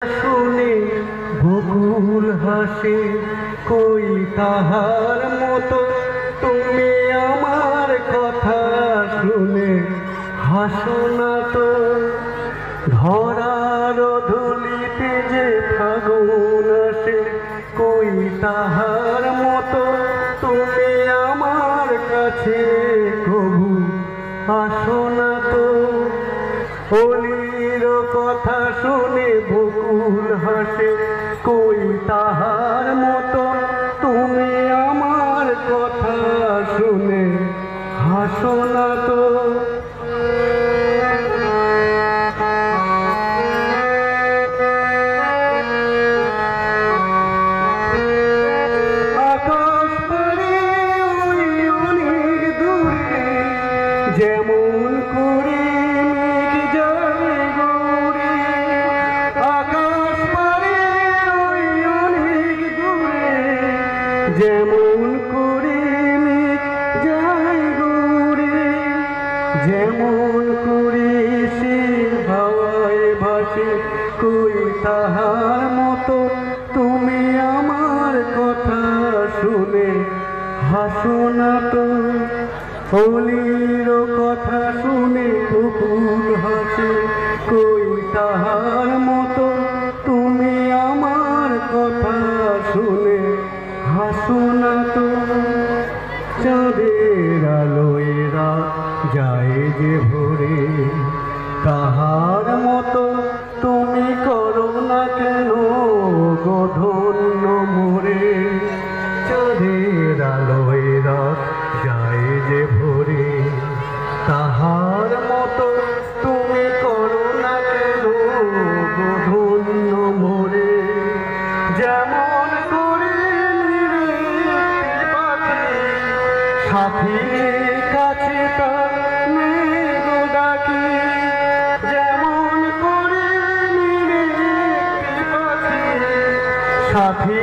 শুনে বকুল হাসে কই তাহার মতো তুমি আমার কথা শুনে হাসো না তো। ধরার ধুলিতে যে ফাগুন আসে কই তাহার মতো তুমি আমার কাছে কবু আসো না তো। হোলির কথা শুনে বকুল হাসে কই তাহার মতো তুমি আমার কথা শুনে হাসো না তো। আকাশ পারে ওই অনেক দূরে যেমন করে যেমন করে মেঘ যায় গৌরে, যেমন করে সে হাওয়ায় ভাসে কই তাহার মতো তুমি আমার কথা শুনে হাসো না তো। হোলির কথা শুনে বকুল হাসে কই তাহার মতো তুমি আমার কথা শুনে হাসো না তো। চাঁদের আলোয় রাত যায় যে ভোরে তাহার মতো তুমি করো না কেন গো ধন্য মোরে। চাঁদের আলোয় রাত যায় যে ভোরে তাহার মতো তুমি করো না কেন গো ধন্য মোরে। যেমন সাথীর কাছে তার মেঘ ডাকে, যেমন করে নিরে পাখি সাথী